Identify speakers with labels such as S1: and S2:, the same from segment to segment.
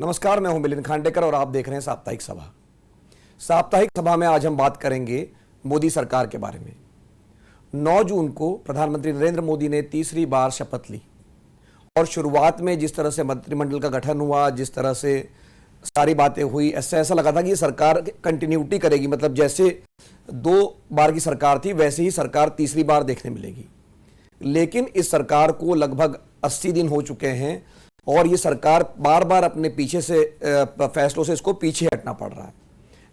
S1: नमस्कार, मैं हूं मिलिंद खांडेकर और आप देख रहे हैं साप्ताहिक सभा। साप्ताहिक सभा में आज हम बात करेंगे मोदी सरकार के बारे में। 9 जून को प्रधानमंत्री नरेंद्र मोदी ने तीसरी बार शपथ ली और शुरुआत में जिस तरह से मंत्रिमंडल का गठन हुआ, जिस तरह से सारी बातें हुई, ऐसा लगा था कि ये सरकार कंटिन्यूटी करेगी, मतलब जैसे 2 बार की सरकार थी वैसे ही सरकार तीसरी बार देखने मिलेगी। लेकिन इस सरकार को लगभग 80 दिन हो चुके हैं और ये सरकार बार बार अपने पीछे से फैसलों से इसको पीछे हटना पड़ रहा है।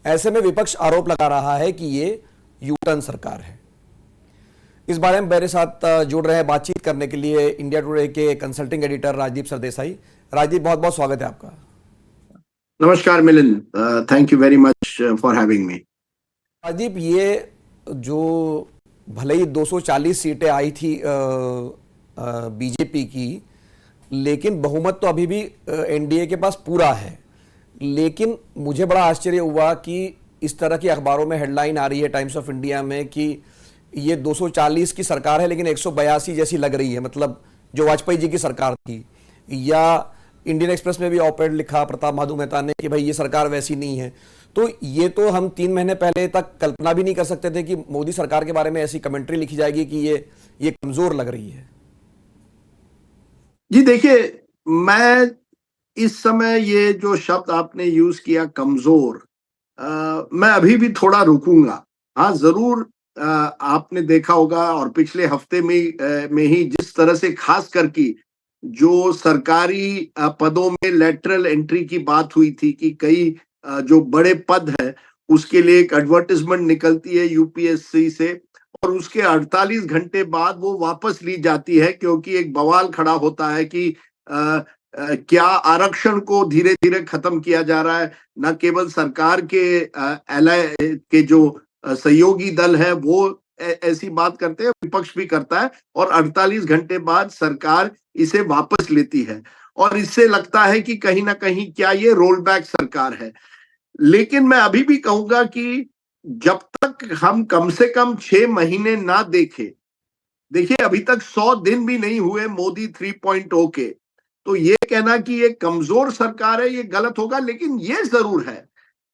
S1: ऐसे में विपक्ष आरोप लगा रहा है कि ये यू टर्न सरकार है। इस बारे में मेरे साथ जुड़ रहे हैं बातचीत करने के लिए इंडिया टुडे के कंसल्टिंग एडिटर राजदीप सरदेसाई। राजदीप, बहुत बहुत स्वागत है आपका।
S2: नमस्कार Milind, thank you very much for having me.
S1: Rajdeep, ये जो भले ही 240 सीटें आई थी बीजेपी की, लेकिन बहुमत तो अभी भी एनडीए के पास पूरा है। लेकिन मुझे बड़ा आश्चर्य हुआ कि इस तरह की अखबारों में हेडलाइन आ रही है टाइम्स ऑफ इंडिया में कि ये 240 की सरकार है लेकिन 182 जैसी लग रही है, मतलब जो वाजपेयी जी की सरकार थी। या इंडियन एक्सप्रेस में भी ऑपेड लिखा प्रताप माधु मेहता ने कि भाई ये सरकार वैसी नहीं है। तो ये तो हम 3 महीने पहले तक कल्पना भी नहीं कर सकते थे कि मोदी सरकार के बारे में ऐसी कमेंट्री लिखी जाएगी कि ये कमजोर लग रही है।
S2: जी देखिए, मैं इस समय ये जो शब्द आपने यूज किया कमजोर, मैं अभी भी थोड़ा रुकूंगा। हाँ जरूर, आपने देखा होगा और पिछले हफ्ते में ही जिस तरह से खास करके जो सरकारी पदों में लेटरल एंट्री की बात हुई थी कि कई जो बड़े पद है उसके लिए एक एडवर्टाइजमेंट निकलती है यूपीएससी से और उसके 48 घंटे बाद वो वापस ली जाती है, क्योंकि एक बवाल खड़ा होता है कि क्या आरक्षण को धीरे धीरे खत्म किया जा रहा है। न केवल सरकार के एलआई के जो सहयोगी दल है वो ऐसी बात करते हैं, विपक्ष भी करता है और 48 घंटे बाद सरकार इसे वापस लेती है और इससे लगता है कि कहीं ना कहीं क्या ये रोल बैक सरकार है। लेकिन मैं अभी भी कहूंगा कि जब तक हम कम से कम 6 महीने ना देखें, देखिए अभी तक 100 दिन भी नहीं हुए मोदी 3.0 के, तो ये कहना कि ये कमजोर सरकार है ये गलत होगा। लेकिन ये जरूर है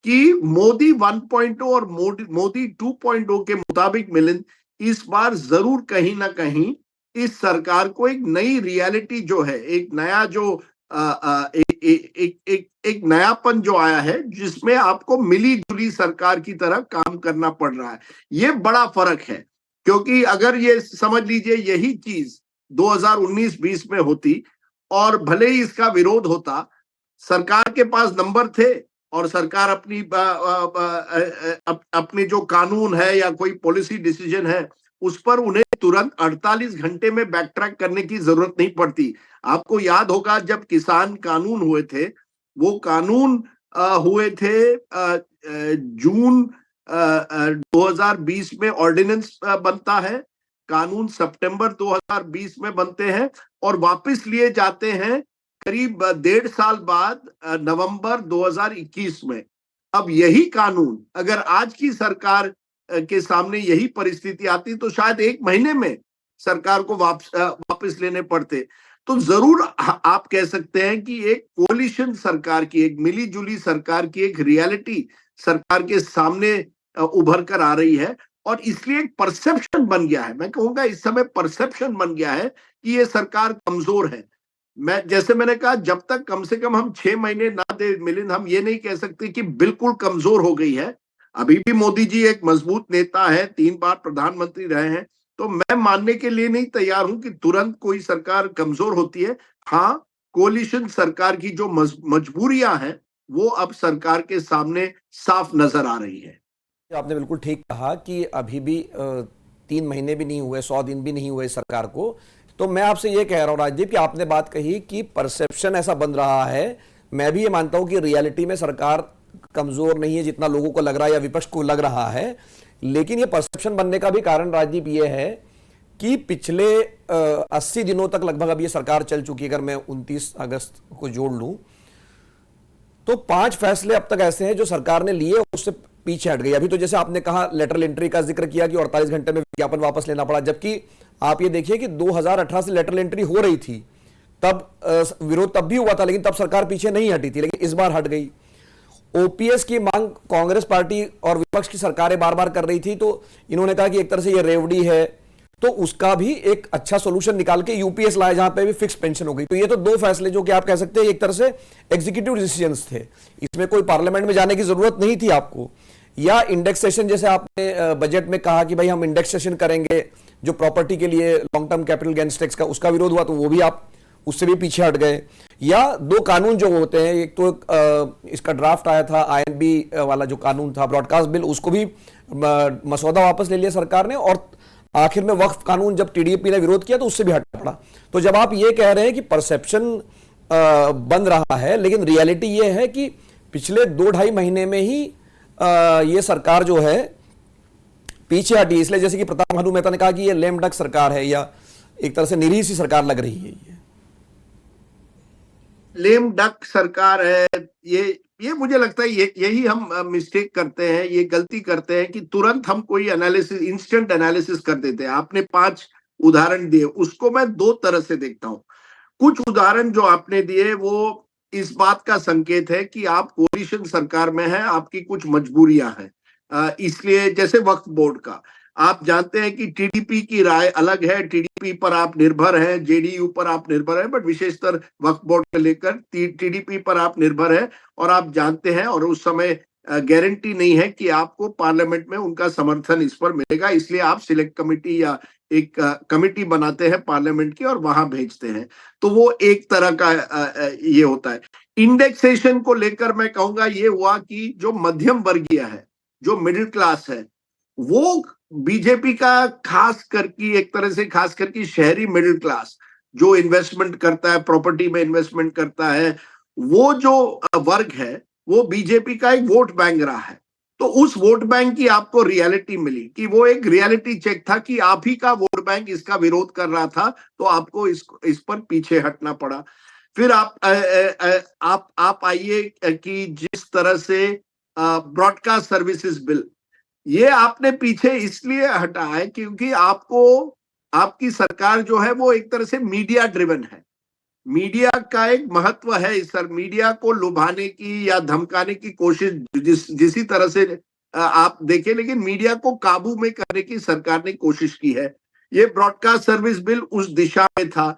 S2: कि मोदी 1.0 और मोदी 2.0 के मुताबिक मिलिंद इस बार जरूर कहीं ना कहीं इस सरकार को एक नई रियलिटी जो है, एक नया जो एक नयापन जो आया है जिसमें आपको मिली जुली सरकार की तरह काम करना पड़ रहा है। ये बड़ा फर्क है, क्योंकि अगर ये समझ लीजिए यही चीज 2019-20 में होती और भले ही इसका विरोध होता, सरकार के पास नंबर थे और सरकार अपनी जो कानून है या कोई पॉलिसी डिसीजन है उस पर उन्हें तुरंत 48 घंटे में बैक ट्रैक करने की जरूरत नहीं पड़ती। आपको याद होगा जब किसान कानून हुए थे, वो कानून हुए थे जून 2020 में ऑर्डिनेंस बनता है, कानून सितंबर 2020 में बनते हैं और वापस लिए जाते हैं करीब 1.5 साल बाद नवंबर 2021 में। अब यही कानून अगर आज की सरकार के सामने यही परिस्थिति आती तो शायद 1 महीने में सरकार को वापस लेने पड़ते। तो जरूर आप कह सकते हैं कि एक कोलिशन सरकार की, एक मिली जुली सरकार की एक रियलिटी सरकार के सामने उभर कर आ रही है और इसलिए एक परसेप्शन बन गया है। मैं कहूंगा इस समय परसेप्शन बन गया है कि ये सरकार कमजोर है। जैसे मैंने कहा, जब तक कम से कम हम 6 महीने ना दे मिलिंद, हम ये नहीं कह सकते कि बिल्कुल कमजोर हो गई है। अभी भी मोदी जी एक मजबूत नेता है, 3 बार प्रधानमंत्री रहे हैं, तो मैं मानने के लिए नहीं तैयार हूं कि तुरंत कोई सरकार कमजोर होती है। हाँ, कोलिशन सरकार की जो मजबूरियां हैं वो अब सरकार के सामने साफ नजर आ रही है।
S1: आपने बिल्कुल ठीक कहा कि अभी भी 3 महीने भी नहीं हुए, 100 दिन भी नहीं हुए सरकार को। तो मैं आपसे ये कह रहा हूँ राजदीप कि आपने बात कही कि परसेप्शन ऐसा बन रहा है। मैं भी ये मानता हूँ कि रियलिटी में सरकार कमजोर नहीं है जितना लोगों को लग रहा है या विपक्ष को लग रहा है। लेकिन ये परसेप्शन बनने का भी कारण राजदीप ये है कि पिछले 80 दिनों तक लगभग अब ये सरकार चल चुकी है। अगर मैं 29 अगस्त को जोड़ लूं तो 5 फैसले अब तक ऐसे हैं जो सरकार ने लिए और उससे पीछे हट गई। अभी तो जैसे आपने कहा, लेटरल एंट्री का जिक्र किया कि 48 घंटे में विज्ञापन वापस लेना पड़ा, जबकि आप ये देखिए कि 2018 से लेटरल एंट्री हो रही थी, तब विरोध तब भी हुआ था, लेकिन तब सरकार पीछे नहीं हटी थी, लेकिन इस बार हट गई। ओपीएस की मांग कांग्रेस पार्टी और विपक्ष की सरकारें बार बार कर रही थी, तो इन्होंने कहा कि एक तरह से ये रेवड़ी है, तो उसका भी एक अच्छा सोल्यूशन निकाल के यूपीएस लाए, जहां पे भी फिक्स पेंशन हो गई। तो ये तो दो फैसले जो कि आप कह सकते हैं एक तरह से एग्जीक्यूटिव डिसीजंस थे, इसमें कोई पार्लियामेंट में जाने की जरूरत नहीं थी आपको। या इंडेक्सेशन, जैसे आपने बजट में कहा कि भाई हम इंडेक्सेशन करेंगे जो प्रॉपर्टी के लिए long term capital gains tax का, उसका विरोध हुआ तो वो भी आप उससे भी पीछे हट गए। या दो कानून जो होते हैं, एक तो इसका ड्राफ्ट आया था आईएनबी वाला जो कानून था, ब्रॉडकास्ट बिल, उसको भी मसौदा वापस ले लिया सरकार ने, और आखिर में वक्फ कानून जब टीडीपी ने विरोध किया तो उससे भी हटना पड़ा। तो जब आप ये कह रहे हैं कि परसेप्शन बन रहा है, लेकिन रियलिटी ये है कि पिछले 2-2.5 महीने में ही ये सरकार जो है पीछे हटी। इसलिए जैसे कि प्रताप भानु मेहता ने कहा कि ये लेम डक सरकार है, या एक तरह से निरीह सी सरकार लग रही है। ये
S2: लेम डक सरकार है, ये मुझे लगता है यही हम मिस्टेक करते हैं, ये गलती करते हैं कि तुरंत हम कोई एनालिसिस, इंस्टेंट एनालिसिस कर देते हैं। आपने 5 उदाहरण दिए, उसको मैं 2 तरह से देखता हूं। कुछ उदाहरण जो आपने दिए वो इस बात का संकेत है कि आप कोalition सरकार में हैं, आपकी कुछ मजबूरियां हैं। इसलिए जैसे वक्फ बोर्ड का, आप जानते हैं कि टीडीपी की राय अलग है, टीडीपी पर आप निर्भर हैं, जेडीयू पर आप निर्भर हैं, बट विशेषतर वक्फ बोर्ड को लेकर टीडीपी पर आप निर्भर हैं। और आप जानते हैं, और उस समय गारंटी नहीं है कि आपको पार्लियामेंट में उनका समर्थन इस पर मिलेगा, इसलिए आप सिलेक्ट कमेटी या एक कमेटी बनाते हैं पार्लियामेंट की और वहां भेजते हैं। तो वो एक तरह का ये होता है। इंडेक्सेशन को लेकर मैं कहूंगा ये हुआ कि जो मध्यम वर्गीय है, जो मिडिल क्लास है, वो बीजेपी का खास करके, एक तरह से खास करके शहरी मिडिल क्लास जो इन्वेस्टमेंट करता है, प्रॉपर्टी में इन्वेस्टमेंट करता है, वो जो वर्ग है वो बीजेपी का एक वोट बैंक रहा है। तो उस वोट बैंक की आपको रियलिटी मिली कि वो एक रियलिटी चेक था कि आप ही का वोट बैंक इसका विरोध कर रहा था, तो आपको इस पर पीछे हटना पड़ा। फिर आप आइए कि जिस तरह से ब्रॉडकास्ट सर्विसेज बिल, ये आपने पीछे इसलिए हटा है क्योंकि आपकी सरकार जो है वो एक तरह से मीडिया ड्रिवन है। मीडिया का एक महत्व है इस सर, मीडिया को लुभाने की या धमकाने की कोशिश जिसी तरह से आप देखें, लेकिन मीडिया को काबू में करने की सरकार ने कोशिश की है। ये ब्रॉडकास्ट सर्विस बिल उस दिशा में था,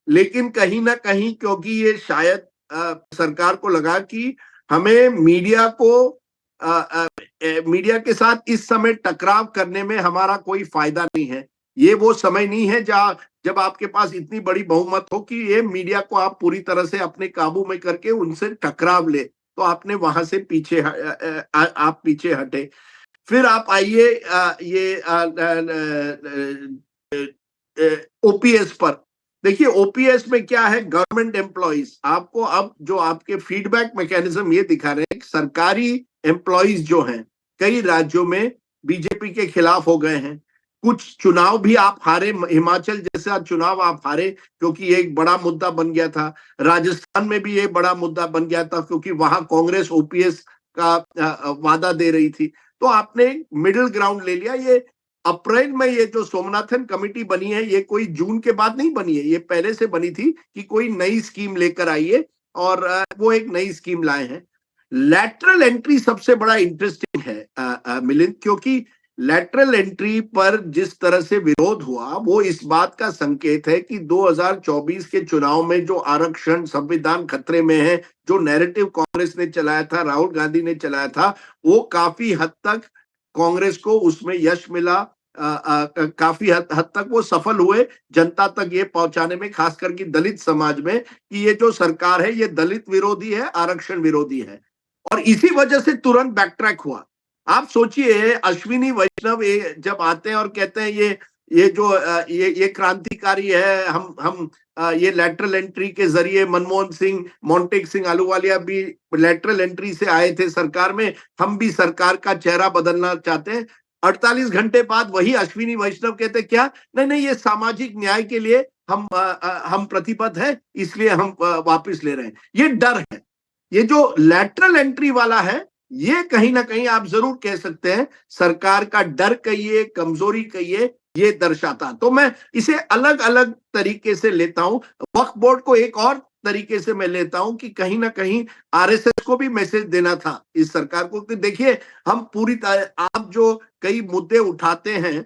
S2: लेकिन कहीं ना कहीं क्योंकि ये शायद सरकार को लगा कि हमें मीडिया के साथ इस समय टकराव करने में हमारा कोई फायदा नहीं है। ये वो समय नहीं है जब आपके पास इतनी बड़ी बहुमत हो कि ये मीडिया को आप पूरी तरह से अपने काबू में करके उनसे टकराव ले, तो आपने वहां से आप पीछे हटे। फिर आप आइए ये ओपीएस पर। देखिए ओपीएस में क्या है, गवर्नमेंट एम्प्लॉइज, आपको अब जो आपके फीडबैक मैकेनिज्म ये दिखा रहे हैं, सरकारी एम्प्लॉइज जो हैं कई राज्यों में बीजेपी के खिलाफ हो गए हैं। कुछ चुनाव भी आप हारे, हिमाचल जैसा चुनाव आप हारे क्योंकि ये एक बड़ा मुद्दा बन गया था। राजस्थान में भी ये बड़ा मुद्दा बन गया था क्योंकि वहां कांग्रेस ओपीएस का वादा दे रही थी। तो आपने मिडिल ग्राउंड ले लिया। ये अप्रैल में ये जो सोमनाथन कमेटी बनी है, ये कोई जून के बाद नहीं बनी है, ये पहले से बनी थी कि कोई नई स्कीम लेकर आइए, और वो एक नई स्कीम लाए हैं। लैटरल एंट्री सबसे बड़ा इंटरेस्टिंग है मिलिंद, क्योंकि लैटरल एंट्री पर जिस तरह से विरोध हुआ वो इस बात का संकेत है कि 2024 के चुनाव में जो आरक्षण, संविधान खतरे में है, जो नैरेटिव कांग्रेस ने चलाया था, राहुल गांधी ने चलाया था, वो काफी हद तक कांग्रेस को उसमें यश मिला। काफी हद तक वो सफल हुए जनता तक ये पहुंचाने में, खास करके दलित समाज में, कि ये जो सरकार है ये दलित विरोधी है, आरक्षण विरोधी है। और इसी वजह से तुरंत बैकट्रैक हुआ। आप सोचिए अश्विनी वैष्णव जब आते हैं और कहते हैं ये जो ये क्रांतिकारी है, हम ये लैटरल एंट्री के जरिए, मनमोहन सिंह, मोंटेक सिंह अहलूवालिया भी लैटरल एंट्री से आए थे सरकार में, हम भी सरकार का चेहरा बदलना चाहते हैं। 48 घंटे बाद वही अश्विनी वैष्णव कहते क्या, नहीं ये सामाजिक न्याय के लिए हम प्रतिबद्ध है, इसलिए हम वापस ले रहे हैं। ये डर है, ये जो लैटरल एंट्री वाला है, ये कहीं ना कहीं आप जरूर कह सकते हैं सरकार का डर कहिए, कमजोरी कहिए, ये दर्शाता। तो मैं इसे अलग अलग तरीके से लेता हूं। वक्फ बोर्ड को एक और तरीके से मैं लेता हूं कि कहीं ना कहीं आरएसएस को भी मैसेज देना था इस सरकार को कि देखिए, हम आप जो कई मुद्दे उठाते हैं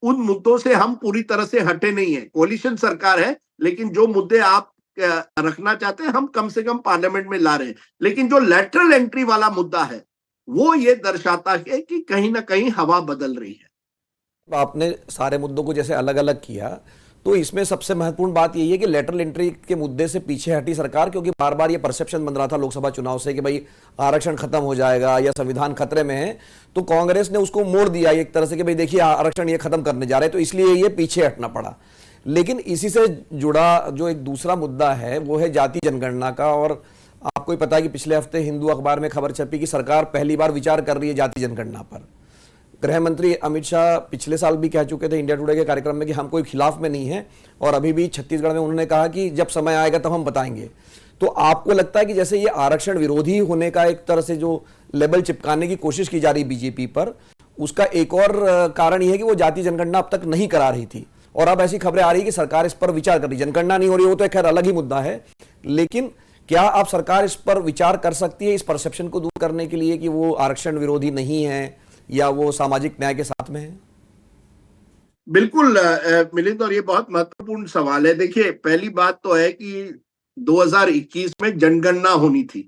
S2: उन मुद्दों से हम पूरी तरह से हटे नहीं है। कोalition सरकार है, लेकिन जो मुद्दे आप रखना चाहते हैं हम कम से कम पार्लियामेंट में ला रहे हैं। लेकिन जो लेटरल एंट्री वाला मुद्दा है वो ये दर्शाता है कि कहीं ना कहीं हवा बदल रही है।
S1: आपने सारे मुद्दों को जैसे अलग अलग किया, तो इसमें सबसे महत्वपूर्ण बात यही है कि लेटरल एंट्री के मुद्दे से पीछे हटी सरकार, क्योंकि बार बार ये परसेप्शन बन रहा था लोकसभा चुनाव से कि भाई आरक्षण खत्म हो जाएगा या संविधान खतरे में है। तो कांग्रेस ने उसको मोड़ दिया एक तरह से कि भाई देखिए आरक्षण ये खत्म करने जा रहे हैं, तो इसलिए ये पीछे हटना पड़ा। लेकिन इसी से जुड़ा जो एक दूसरा मुद्दा है वो है जाति जनगणना का। और आपको ही पता है कि पिछले हफ्ते हिंदू अखबार में खबर छपी कि सरकार पहली बार विचार कर रही है जाति जनगणना पर। गृह मंत्री अमित शाह पिछले साल भी कह चुके थे इंडिया टुडे के कार्यक्रम में कि हम कोई खिलाफ में नहीं है, और अभी भी छत्तीसगढ़ में उन्होंने कहा कि जब समय आएगा तब हम बताएंगे। तो आपको लगता है कि जैसे ये आरक्षण विरोधी होने का एक तरह से जो लेबल चिपकाने की कोशिश की जा रही बीजेपी पर, उसका एक और कारण यह है कि वो जाति जनगणना अब तक नहीं करा रही थी, और अब ऐसी खबरें आ रही है कि सरकार इस पर विचार कर रही। जनगणना नहीं हो रही, वो तो एक खैर अलग ही मुद्दा है, लेकिन क्या आप सरकार इस पर विचार कर सकती है इस परसेप्शन को दूर करने के लिए कि वो आरक्षण विरोधी नहीं है या वो सामाजिक न्याय के साथ में है?
S2: बिल्कुल मिलिंद, और ये बहुत महत्वपूर्ण सवाल है। देखिए, पहली बात तो है कि 2021 में जनगणना होनी थी,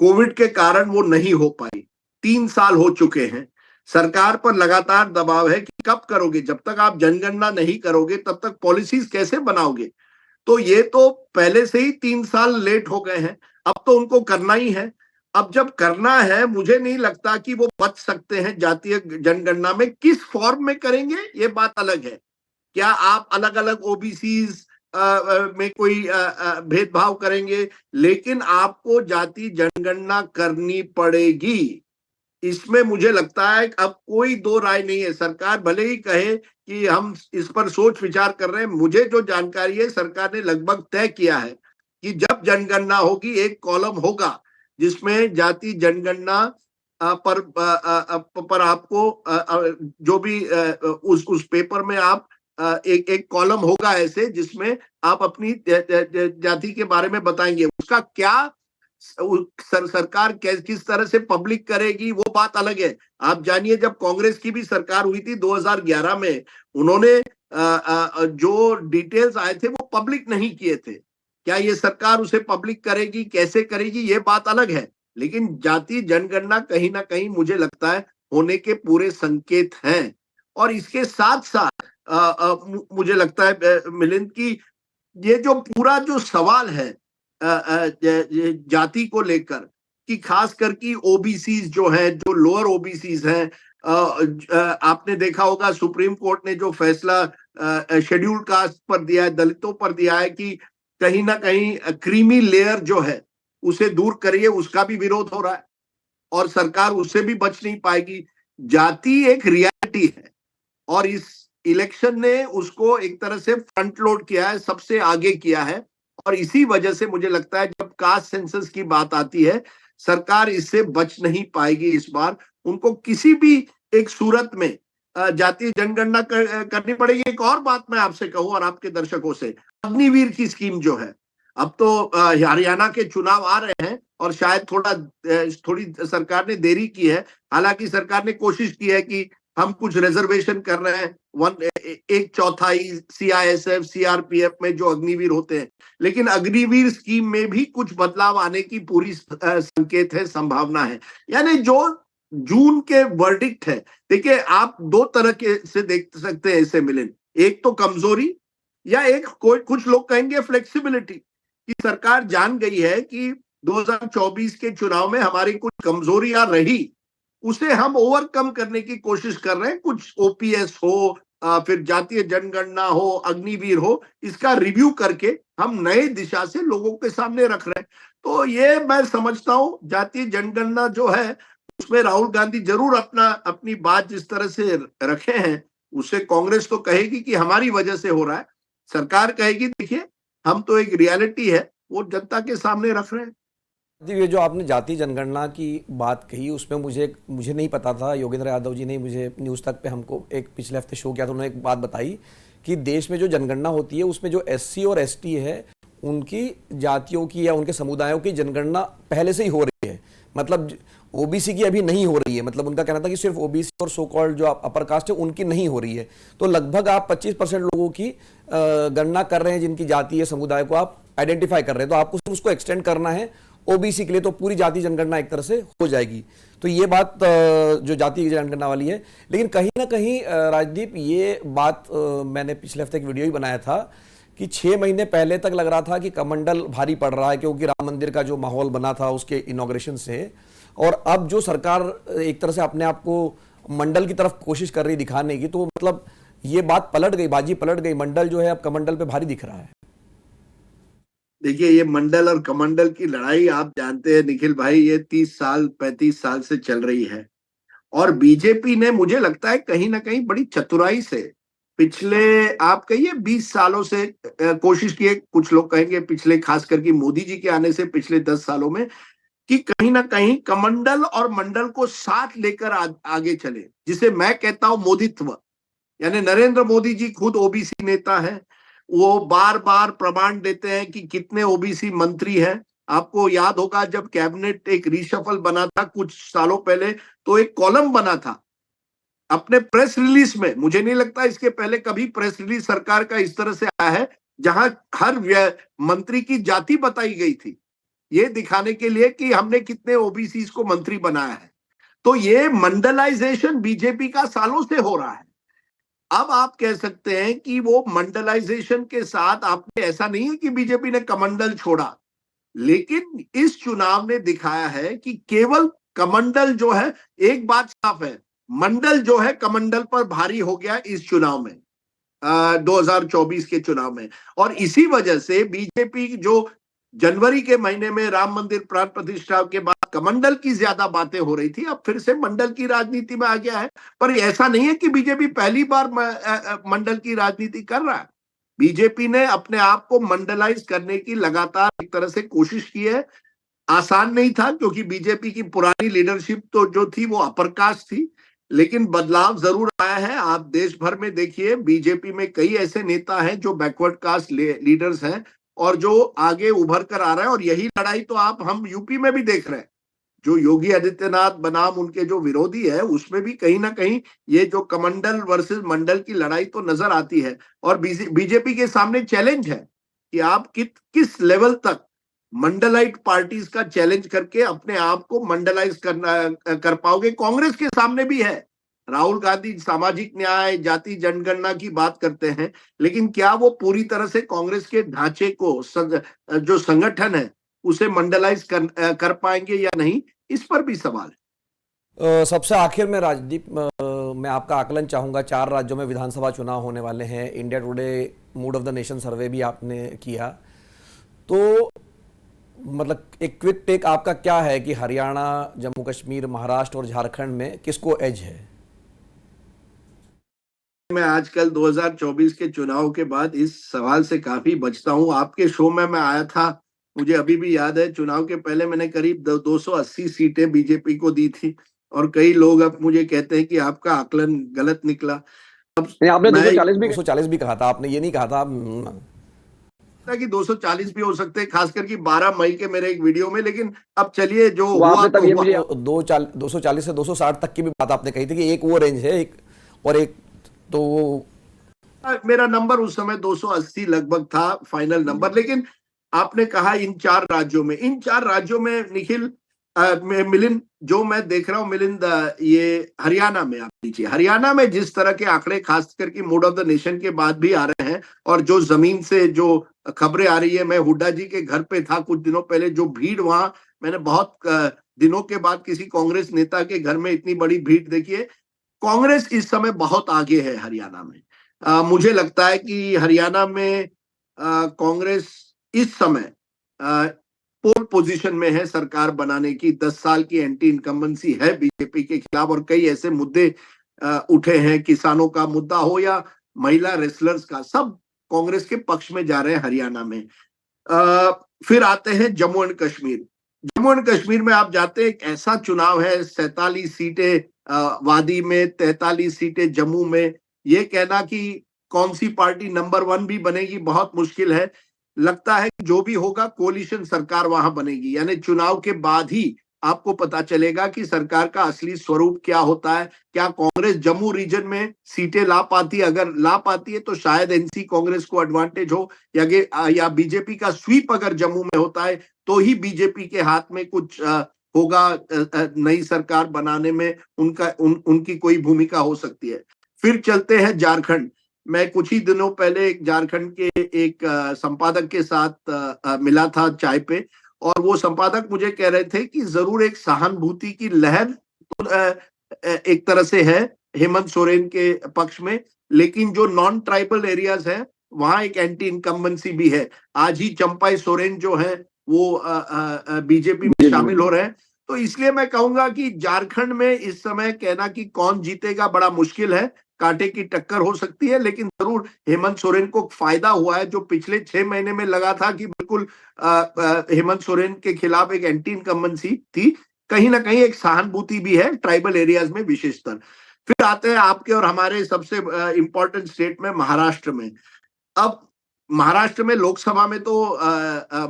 S2: कोविड के कारण वो नहीं हो पाई। 3 साल हो चुके हैं, सरकार पर लगातार दबाव है कि कब करोगे, जब तक आप जनगणना नहीं करोगे तब तक पॉलिसीज कैसे बनाओगे। तो ये तो पहले से ही 3 साल लेट हो गए हैं, अब तो उनको करना ही है। अब जब करना है, मुझे नहीं लगता कि वो बच सकते हैं जातीय जनगणना में। किस फॉर्म में करेंगे ये बात अलग है। क्या आप अलग अलग ओबीसीज में कोई भेदभाव करेंगे, लेकिन आपको जाति जनगणना करनी पड़ेगी। इसमें मुझे लगता है अब कोई दो राय नहीं है। सरकार भले ही कहे कि हम इस पर सोच विचार कर रहे हैं, मुझे जो जानकारी है सरकार ने लगभग तय किया है कि जब जनगणना होगी एक कॉलम होगा जिसमें जाति जनगणना पर आपको जो भी उस पेपर में आप एक एक कॉलम होगा ऐसे जिसमें आप अपनी जाति के बारे में बताएंगे। उसका क्या सरकार किस तरह से पब्लिक करेगी वो बात अलग है। आप जानिए, जब कांग्रेस की भी सरकार हुई थी 2011 में, उन्होंने जो डिटेल्स आए थे वो पब्लिक नहीं किए थे। क्या ये सरकार उसे पब्लिक करेगी, कैसे करेगी, ये बात अलग है। लेकिन जाति जनगणना कहीं ना कहीं मुझे लगता है होने के पूरे संकेत हैं। और इसके साथ साथ मुझे लगता है मिलिंद की ये जो पूरा जो सवाल है जाति को लेकर, कि खास करके ओबीसीज जो है, जो लोअर ओबीसीज हैं, आपने देखा होगा सुप्रीम कोर्ट ने जो फैसला शेड्यूल कास्ट पर दिया है, दलितों पर दिया है कि कहीं ना कहीं क्रीमी लेयर जो है उसे दूर करिए, उसका भी विरोध हो रहा है और सरकार उससे भी बच नहीं पाएगी। जाति एक रियलिटी है और इस इलेक्शन ने उसको एक तरह से फ्रंट लोड किया है, सबसे आगे किया है। और इसी वजह से मुझे लगता है जब कास्ट सेंसस की बात आती है, सरकार इससे बच नहीं पाएगी इस बार। उनको किसी भी एक सूरत में जातीय जनगणना करनी पड़ेगी। एक और बात मैं आपसे कहूं और आपके दर्शकों से, अग्निवीर की स्कीम जो है, अब तो हरियाणा के चुनाव आ रहे हैं और शायद थोड़ी सरकार ने देरी की है। हालांकि सरकार ने कोशिश की है कि हम कुछ रिजर्वेशन कर रहे हैं, 1/4 सीआईएसएफ सीआरपीएफ में जो अग्निवीर होते हैं, लेकिन अग्निवीर स्कीम में भी कुछ बदलाव आने की पूरी संकेत है, संभावना है। यानी जो जून के वर्डिक्ट है, देखिए आप दो तरह के से देख सकते हैं इसे मिलिन। एक तो कमजोरी या एक कुछ लोग कहेंगे फ्लेक्सिबिलिटी, कि सरकार जान गई है कि 2024 के चुनाव में हमारी कुछ कमजोरियां रही, उसे हम ओवरकम करने की कोशिश कर रहे हैं। कुछ ओपीएस हो, फिर जातीय जनगणना हो, अग्निवीर हो, इसका रिव्यू करके हम नए दिशा से लोगों के सामने रख रहे हैं। तो ये मैं समझता हूं जातीय जनगणना जो है उसमें राहुल गांधी जरूर अपनी बात जिस तरह से रखे हैं, उससे कांग्रेस तो कहेगी कि हमारी वजह से हो रहा है, सरकार कहेगी देखिए हम तो एक रियलिटी है वो जनता के सामने रख रहे हैं।
S1: जी, ये जो आपने जाति जनगणना की बात कही उसमें मुझे मुझे नहीं पता था, योगेंद्र यादव जी ने मुझे न्यूज़ तक पे हमको एक पिछले हफ्ते शो किया था, उन्होंने एक बात बताई कि देश में जो जनगणना होती है उसमें जो एससी और एसटी है उनकी जातियों की या उनके समुदायों की जनगणना पहले से ही हो रही है। मतलब ओबीसी की अभी नहीं हो रही है, मतलब उनका कहना था कि सिर्फ ओबीसी और सो कॉल्ड जो अपर कास्ट है उनकी नहीं हो रही है। तो लगभग आप 25% लोगों की गणना कर रहे हैं जिनकी जाति है, समुदाय को आप आइडेंटिफाई कर रहे हैं, तो आपको सिर्फ उसको एक्सटेंड करना है ओबीसी के लिए, तो पूरी जाति जनगणना एक तरह से हो जाएगी। तो ये बात जो जाति जनगणना वाली है, लेकिन कहीं ना कहीं राजदीप ये बात मैंने पिछले हफ्ते एक वीडियो ही बनाया था कि 6 महीने पहले तक लग रहा था कि कमंडल भारी पड़ रहा है क्योंकि राम मंदिर का जो माहौल बना था उसके इनॉग्रेशन से, और अब जो सरकार एक तरह से अपने आप को मंडल की तरफ कोशिश कर रही दिखाने की, तो मतलब ये बात पलट गई, बाजी पलट गई, मंडल जो है अब कमंडल पे भारी दिख रहा है।
S2: देखिए, ये मंडल और कमंडल की लड़ाई आप जानते हैं निखिल भाई, ये 30 साल 35 साल से चल रही है। और बीजेपी ने मुझे लगता है कहीं ना कहीं बड़ी चतुराई से पिछले, आप कहिए 20 सालों से कोशिश की है, कुछ लोग कहेंगे पिछले, खास करके मोदी जी के आने से पिछले 10 सालों में, कि कहीं ना कहीं कमंडल और मंडल को साथ लेकर आगे चले, जिसे मैं कहता हूं मोदीत्व। यानी नरेंद्र मोदी जी खुद ओबीसी नेता हैं, वो बार बार प्रमाण देते हैं कि कितने ओबीसी मंत्री हैं। आपको याद होगा जब कैबिनेट एक रीशफल बना था कुछ सालों पहले, तो एक कॉलम बना था अपने प्रेस रिलीज में, मुझे नहीं लगता इसके पहले कभी प्रेस रिलीज सरकार का इस तरह से आया है, जहां हर मंत्री की जाति बताई गई थी, ये दिखाने के लिए कि हमने कितने ओबीसी को मंत्री बनाया है। तो ये मंडलाइजेशन बीजेपी का सालों से हो रहा है। अब आप कह सकते हैं कि वो मंडलाइजेशन के साथ आपने, ऐसा नहीं है कि बीजेपी ने कमंडल छोड़ा, लेकिन इस चुनाव ने दिखाया है कि केवल कमंडल जो है, एक बात साफ है, मंडल जो है कमंडल पर भारी हो गया इस चुनाव में, 2024 के चुनाव में। और इसी वजह से बीजेपी जो जनवरी के महीने में राम मंदिर प्राण प्रतिष्ठा के बाद कमंडल की ज्यादा बातें हो रही थी, अब फिर से मंडल की राजनीति में आ गया है। पर ऐसा नहीं है कि बीजेपी पहली बार मंडल की राजनीति कर रहा है। बीजेपी ने अपने आप को मंडलाइज करने की लगातार एक तरह से कोशिश की है। आसान नहीं था क्योंकि बीजेपी की पुरानी लीडरशिप तो जो थी वो अपर कास्ट थी, लेकिन बदलाव जरूर आया है। आप देश भर में देखिए, बीजेपी में कई ऐसे नेता हैं जो बैकवर्ड कास्ट लीडर्स हैं और जो आगे उभर कर आ रहे हैं। और यही लड़ाई तो हम यूपी में भी देख रहे हैं, जो योगी आदित्यनाथ बनाम उनके जो विरोधी है, उसमें भी कहीं ना कहीं ये जो कमंडल वर्सेस मंडल की लड़ाई तो नजर आती है। और बीजेपी के सामने चैलेंज है कि आप किस लेवल तक मंडलाइट पार्टीज का चैलेंज करके अपने आप को मंडलाइज कर पाओगे। कांग्रेस के सामने भी है, राहुल गांधी सामाजिक न्याय जाति जनगणना की बात करते हैं, लेकिन क्या वो पूरी तरह से कांग्रेस के ढांचे को जो संगठन है उसे मंडलाइज कर पाएंगे या नहीं, इस पर भी सवाल है।
S1: सबसे आखिर में राजदीप, मैं आपका आकलन चाहूंगा। 4 राज्यों में विधानसभा चुनाव होने वाले हैं, India today mood off the nation सर्वे भी आपने किया, तो मतलब एक क्विक टेक आपका क्या है कि हरियाणा, जम्मू कश्मीर, महाराष्ट्र और झारखंड में किसको एज है?
S2: मैं आजकल 2024 के चुनाव के बाद इस सवाल से काफी बचता हूं। आपके शो में मैं आया था, मुझे अभी भी याद है, चुनाव के पहले मैंने करीब 280 सीटें बीजेपी को दी थी, और कई लोग अब मुझे कहते हैं कि आपका आकलन गलत निकला। अब
S1: नहीं, आपने
S2: मैं
S1: 240 भी कहा था, आपने ये नहीं कहा था
S2: कि 240 भी हो सकते हैं, खासकर कि 12 मई के मेरे एक वीडियो में। लेकिन अब चलिए, जो
S1: वो
S2: हुआ
S1: आपने
S2: तो
S1: तब ये
S2: हुआ।
S1: मुझे 240 से 260 तक की भी बात आपने कही थी कि एक वो रेंज है, एक और एक, तो
S2: मेरा नंबर उस समय 280 लगभग था फाइनल नंबर। लेकिन आपने कहा इन 4 राज्यों में निखिल, मिलिंद, जो मैं देख रहा हूं मिलिंद, ये हरियाणा में, आप लीजिए हरियाणा में जिस तरह के आंकड़े खास करके मूड ऑफ द नेशन के बाद भी आ रहे हैं, और जो जमीन से जो खबरें आ रही है, मैं हुड्डा जी के घर पे था कुछ दिनों पहले, जो भीड़ वहां, मैंने बहुत दिनों के बाद किसी कांग्रेस नेता के घर में इतनी बड़ी भीड़ देखी है। कांग्रेस इस समय बहुत आगे है हरियाणा में। मुझे लगता है कि हरियाणा में कांग्रेस इस समय पोल पोजीशन में है सरकार बनाने की। 10 साल की एंटी इनकम्बेंसी है बीजेपी के खिलाफ, और कई ऐसे मुद्दे उठे हैं, किसानों का मुद्दा हो या महिला रेसलर्स का, सब कांग्रेस के पक्ष में जा रहे हैं हरियाणा में। फिर आते हैं जम्मू एंड कश्मीर। जम्मू एंड कश्मीर में आप जाते हैं, एक ऐसा चुनाव है, 47 सीटें वादी में, 43 सीटें जम्मू में। ये कहना कि कौन सी पार्टी नंबर 1 भी बनेगी बहुत मुश्किल है। लगता है कि जो भी होगा कोलिशन सरकार वहां बनेगी, यानी चुनाव के बाद ही आपको पता चलेगा कि सरकार का असली स्वरूप क्या होता है। क्या कांग्रेस जम्मू रीजन में सीटें ला पाती है? अगर ला पाती है तो शायद एनसी कांग्रेस को एडवांटेज हो, या बीजेपी का स्वीप अगर जम्मू में होता है तो ही बीजेपी के हाथ में कुछ होगा, नई सरकार बनाने में उनकी कोई भूमिका हो सकती है। फिर चलते हैं झारखंड। मैं कुछ ही दिनों पहले एक झारखंड के एक संपादक के साथ मिला था चाय पे, और वो संपादक मुझे कह रहे थे कि जरूर एक सहानुभूति की लहर एक तरह से है हेमंत सोरेन के पक्ष में, लेकिन जो नॉन ट्राइबल एरियाज है वहां एक एंटी इनकम्बेंसी भी है। आज ही चंपाई सोरेन जो है वो बीजेपी में शामिल हो रहे हैं। तो इसलिए मैं कहूंगा कि झारखंड में इस समय कहना कि कौन जीतेगा बड़ा मुश्किल है, कांटे की टक्कर हो सकती है। लेकिन जरूर हेमंत सोरेन को फायदा हुआ है, जो पिछले 6 महीने में लगा था कि बिल्कुल हेमंत सोरेन के खिलाफ एक एंटी इनकम्बेंसी थी, कहीं ना कहीं एक सहानुभूति भी है ट्राइबल एरियाज में विशेषतर। फिर आते हैं आपके और हमारे सबसे इंपॉर्टेंट स्टेट में, महाराष्ट्र में। अब महाराष्ट्र में लोकसभा में तो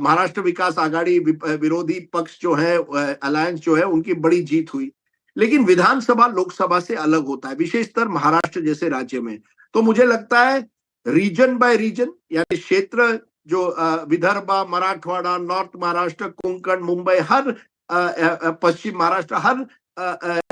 S2: महाराष्ट्र विकास आघाड़ी विरोधी पक्ष जो है, अलायंस जो है, उनकी बड़ी जीत हुई। लेकिन विधानसभा लोकसभा से अलग होता है, विशेषतर महाराष्ट्र जैसे राज्य में। तो मुझे लगता है रीजन बाय रीजन, यानी क्षेत्र जो विदर्भ, मराठवाड़ा, नॉर्थ महाराष्ट्र, कोंकण, मुंबई, हर पश्चिम महाराष्ट्र, हर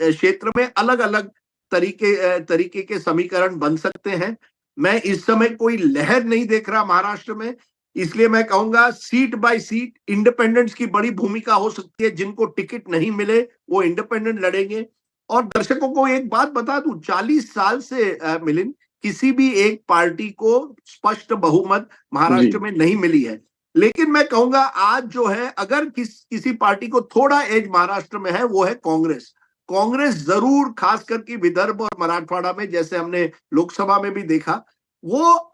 S2: क्षेत्र में अलग अलग तरीके के समीकरण बन सकते हैं। मैं इस समय कोई लहर नहीं देख रहा महाराष्ट्र में, इसलिए मैं कहूंगा सीट बाय सीट इंडिपेंडेंट्स की बड़ी भूमिका हो सकती है। जिनको टिकट नहीं मिले वो इंडिपेंडेंट लड़ेंगे। और दर्शकों को एक बात बता दूं, 40 साल से मिलिंद, किसी भी एक पार्टी को स्पष्ट बहुमत महाराष्ट्र में नहीं मिली है। लेकिन मैं कहूंगा आज जो है, अगर किसी पार्टी को थोड़ा एज महाराष्ट्र में है, वो है कांग्रेस। कांग्रेस जरूर, खास करके विदर्भ और मराठवाड़ा में, जैसे हमने लोकसभा में भी देखा, वो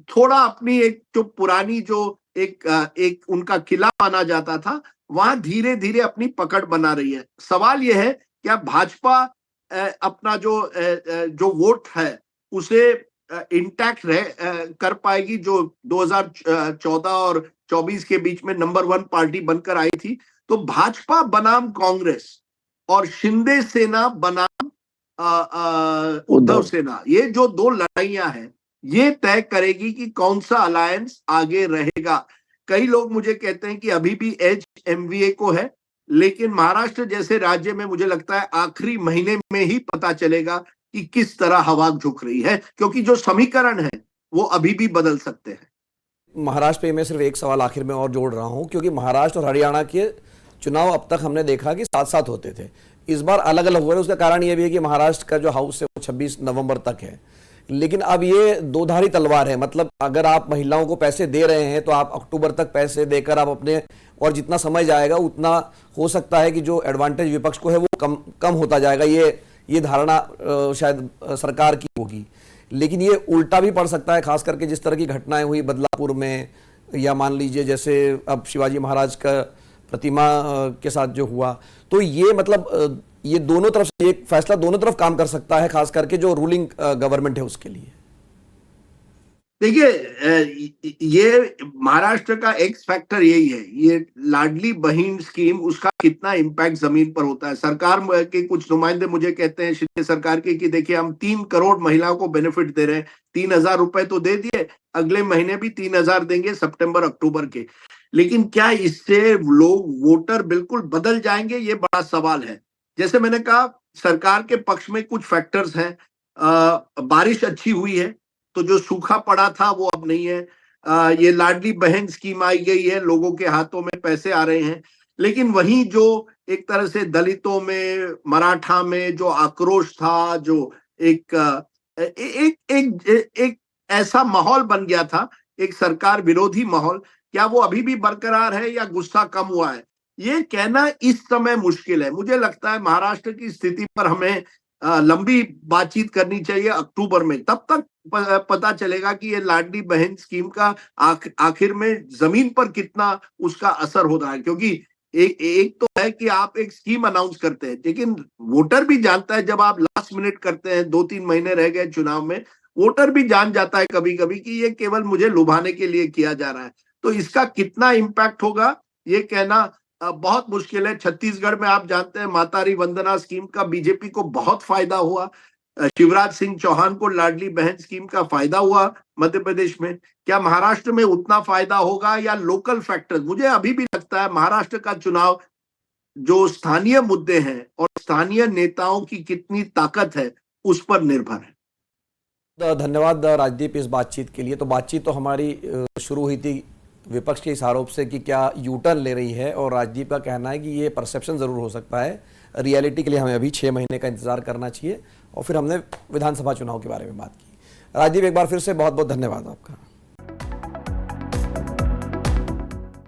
S2: थोड़ा अपनी एक जो पुरानी जो एक उनका किला माना जाता था, वहां धीरे धीरे अपनी पकड़ बना रही है। सवाल यह है, क्या भाजपा अपना जो वोट है उसे इंटैक्ट कर पाएगी, जो 2014 और 24 के बीच में नंबर 1 पार्टी बनकर आई थी? तो भाजपा बनाम कांग्रेस और शिंदे सेना बनाम उद्धव सेना, ये जो दो लड़ाइयां हैं, ये तय करेगी कि कौन सा अलायंस आगे रहेगा। कई लोग मुझे कहते हैं कि अभी भी एज एमवीए को है, लेकिन महाराष्ट्र जैसे राज्य में मुझे लगता है आखिरी महीने में ही पता चलेगा कि किस तरह हवा झुक रही है, क्योंकि जो समीकरण है वो अभी भी बदल सकते हैं।
S1: महाराष्ट्र पे मैं सिर्फ एक सवाल आखिर में और जोड़ रहा हूं, क्योंकि महाराष्ट्र और हरियाणा के चुनाव अब तक हमने देखा कि साथ साथ होते थे, इस बार अलग अलग हो रहे हैं। उसका कारण यह भी है कि महाराष्ट्र का जो हाउस है वो 26 नवंबर तक है, लेकिन अब ये दो-धारी तलवार है। मतलब अगर आप महिलाओं को पैसे दे रहे हैं तो आप अक्टूबर तक पैसे देकर आप अपने, और जितना समय जाएगा उतना हो सकता है कि जो एडवांटेज विपक्ष को है वो कम कम होता जाएगा। ये धारणा शायद सरकार की होगी, लेकिन ये उल्टा भी पड़ सकता है, खास करके जिस तरह की घटनाएं हुई बदलापुर में, या मान लीजिए जैसे अब शिवाजी महाराज का प्रतिमा के साथ जो हुआ। तो ये मतलब ये दोनों तरफ से एक फैसला दोनों तरफ काम कर सकता है, खास करके जो रूलिंग गवर्नमेंट है उसके लिए।
S2: देखिए, ये महाराष्ट्र का एक्स फैक्टर यही है, ये लाडली बहन स्कीम, उसका कितना इम्पैक्ट जमीन पर होता है। सरकार के कुछ नुमाइंदे मुझे कहते हैं शिंदे सरकार के कि देखिए, हम 3 करोड़ महिलाओं को बेनिफिट दे रहे हैं, 3,000 रुपए तो दे दिए, अगले महीने भी 3,000 देंगे, सितंबर अक्टूबर के। लेकिन क्या इससे लोग, वोटर बिल्कुल बदल जाएंगे? ये बड़ा सवाल है। जैसे मैंने कहा, सरकार के पक्ष में कुछ फैक्टर्स हैं। बारिश अच्छी हुई है, तो जो सूखा पड़ा था वो अब नहीं है। ये लाडली बहन स्कीम आई गई है, लोगों के हाथों में पैसे आ रहे हैं। लेकिन वहीं जो एक तरह से दलितों में, मराठा में जो आक्रोश था, जो एक एक ऐसा माहौल बन गया था, एक सरकार विरोधी माहौल, क्या वो अभी भी बरकरार है या गुस्सा कम हुआ है, ये कहना इस समय मुश्किल है। मुझे लगता है महाराष्ट्र की स्थिति पर हमें लंबी बातचीत करनी चाहिए अक्टूबर में, तब तक पता चलेगा कि ये लाडली बहन स्कीम का आखिर में जमीन पर कितना उसका असर हो रहा है। क्योंकि एक एक तो है कि आप एक स्कीम अनाउंस करते हैं, लेकिन वोटर भी जानता है जब आप लास्ट मिनट करते हैं, 2-3 महीने रह गए चुनाव में, वोटर भी जान जाता है कभी कभी कि ये केवल मुझे लुभाने के लिए किया जा रहा है। तो इसका कितना इंपैक्ट होगा ये कहना बहुत मुश्किल है। छत्तीसगढ़ में आप जानते हैं मातारी वंदना स्कीम का बीजेपी को बहुत फायदा हुआ। शिवराज सिंह चौहान को लाडली बहन स्कीम का फायदा हुआ मध्य प्रदेश में। क्या महाराष्ट्र में उतना फायदा होगा या लोकल फैक्टर्स? मुझे अभी भी लगता है महाराष्ट्र का चुनाव जो स्थानीय मुद्दे हैं और स्थानीय नेताओं की कितनी ताकत है उस पर निर्भर है।
S1: धन्यवाद राजदीप इस बातचीत के लिए। तो बातचीत तो हमारी शुरू हुई थी विपक्ष के इस आरोप से कि क्या यू टर्न ले रही है, और राजदीप का कहना है कि ये परसेप्शन ज़रूर हो सकता है, रियलिटी के लिए हमें अभी 6 महीने का इंतजार करना चाहिए। और फिर हमने विधानसभा चुनाव के बारे में बात की। राजदीप, एक बार फिर से बहुत बहुत धन्यवाद आपका।